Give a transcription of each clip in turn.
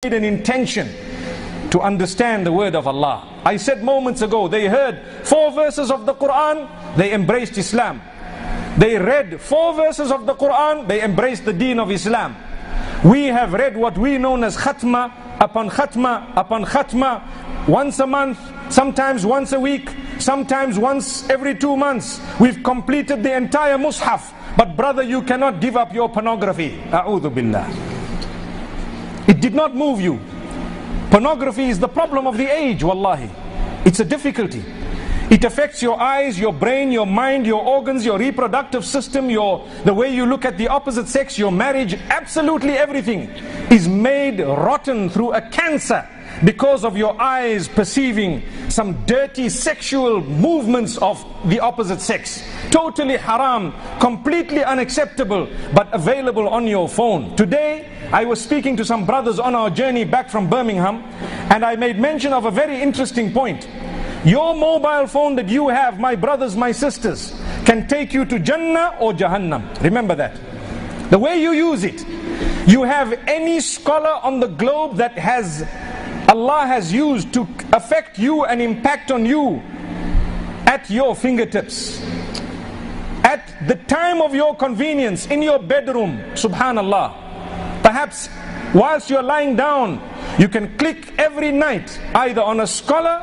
made an intention to understand the word of Allah. I said moments ago, they heard 4 verses of the Quran, they embraced Islam. They read 4 verses of the Quran, they embraced the deen of Islam. We have read what we know as khatma upon khatma upon khatma, once a month, sometimes once a week, sometimes once every 2 months. We've completed the entire mushaf. But brother, you cannot give up your pornography. A'udhu billah. It did not move you. Pornography is the problem of the age, wallahi. It's a difficulty. It affects your eyes, your brain, your mind, your organs, your reproductive system, the way you look at the opposite sex, your marriage. Absolutely everything is made rotten through a cancer because of your eyes perceiving some dirty sexual movements of the opposite sex. Totally haram, completely unacceptable, but available on your phone. Today, I was speaking to some brothers on our journey back from Birmingham, and I made mention of a very interesting point. Your mobile phone that you have, my brothers, my sisters, can take you to Jannah or Jahannam. Remember that. The way you use it. You have any scholar on the globe that Allah has used to affect you and impact on you at your fingertips. At the time of your convenience, in your bedroom, subhanallah. Perhaps whilst you're lying down, you can click every night either on a scholar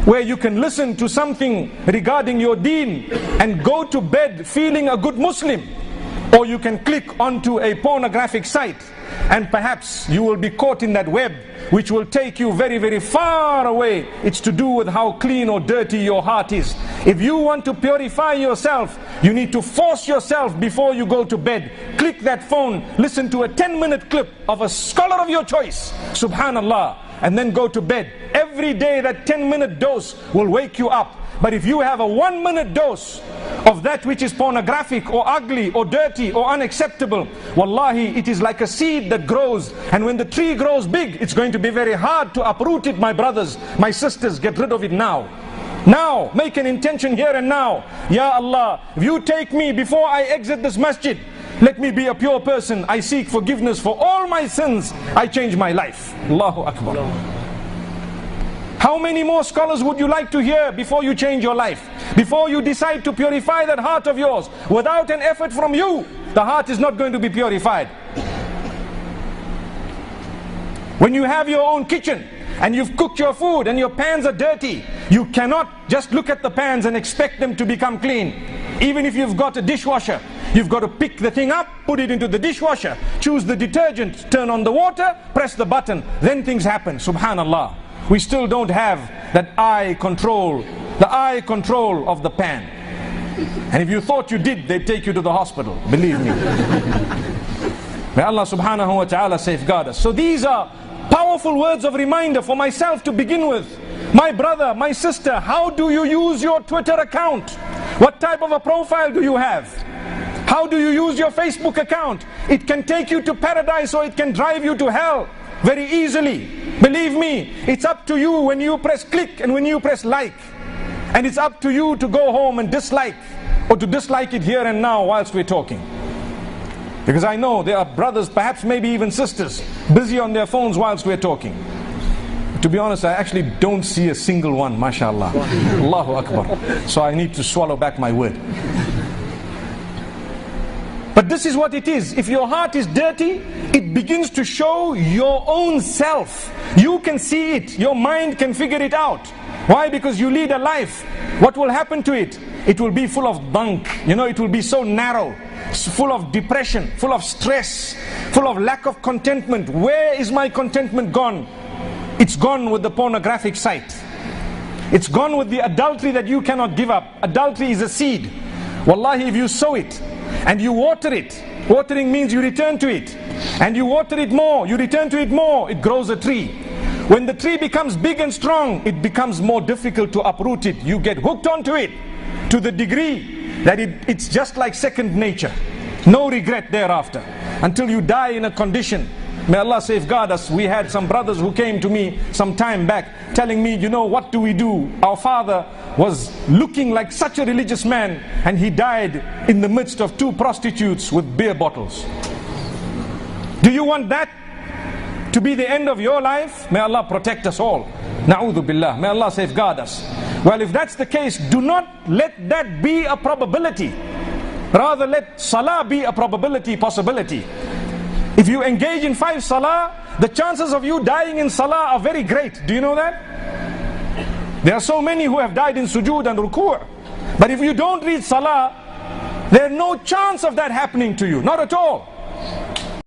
where you can listen to something regarding your deen and go to bed feeling a good Muslim, or you can click onto a pornographic site and perhaps you will be caught in that web which will take you very, very far away. It's to do with how clean or dirty your heart is. If you want to purify yourself, you need to force yourself before you go to bed. Click that phone, listen to a 10-minute clip of a scholar of your choice, subhanallah, and then go to bed. Every day that 10-minute dose will wake you up. But if you have a 1-minute dose of that which is pornographic or ugly or dirty or unacceptable, wallahi, it is like a seed that grows, and when the tree grows big, it's going to be very hard to uproot it. My brothers, my sisters, get rid of it now. Now, make an intention here and now. Ya Allah, if you take me before I exit this masjid, let me be a pure person. I seek forgiveness for all my sins. I change my life. Allahu Akbar. How many more scholars would you like to hear before you change your life? Before you decide to purify that heart of yours? Without an effort from you, the heart is not going to be purified. When you have your own kitchen and you've cooked your food and your pans are dirty, you cannot just look at the pans and expect them to become clean. Even if you've got a dishwasher, you've got to pick the thing up, put it into the dishwasher, choose the detergent, turn on the water, press the button, then things happen. Subhanallah. We still don't have that eye control, the eye control of the pan. And if you thought you did, they'd take you to the hospital, believe me. May Allah subhanahu wa ta'ala safeguard us. So these are powerful words of reminder for myself to begin with. My brother, my sister, how do you use your Twitter account? What type of a profile do you have? How do you use your Facebook account? It can take you to paradise or it can drive you to hell very easily. Believe me, it's up to you when you press click and when you press like. And it's up to you to go home and dislike, or to dislike it here and now whilst we're talking. Because I know there are brothers, perhaps maybe even sisters, busy on their phones whilst we're talking. To be honest, I actually don't see a single one, mashallah. Allahu Akbar. So I need to swallow back my word. But this is what it is. If your heart is dirty, it begins to show your own self. You can see it. Your mind can figure it out. Why? Because you lead a life. What will happen to it? It will be full of bunk. It will be so narrow, full of depression, full of stress, full of lack of contentment. Where is my contentment gone? It's gone with the pornographic site. It's gone with the adultery that you cannot give up. Adultery is a seed. Wallahi, if you sow it, and you water it, watering means you return to it, and you water it more, you return to it more, it grows a tree. When the tree becomes big and strong, it becomes more difficult to uproot it. You get hooked onto it to the degree that it's just like second nature. No regret thereafter, until you die in a condition. May Allah safeguard us. We had some brothers who came to me some time back telling me, what do we do? Our father was looking like such a religious man, and he died in the midst of 2 prostitutes with beer bottles. Do you want that to be the end of your life, may Allah protect us all. Na'udhu billah, may Allah safeguard us. Well, if that's the case, do not let that be a probability. Rather let salah be a probability, possibility. If you engage in 5 salah, the chances of you dying in salah are very great. Do you know that? There are so many who have died in sujood and ruku'. But if you don't read salah, there's no chance of that happening to you. Not at all.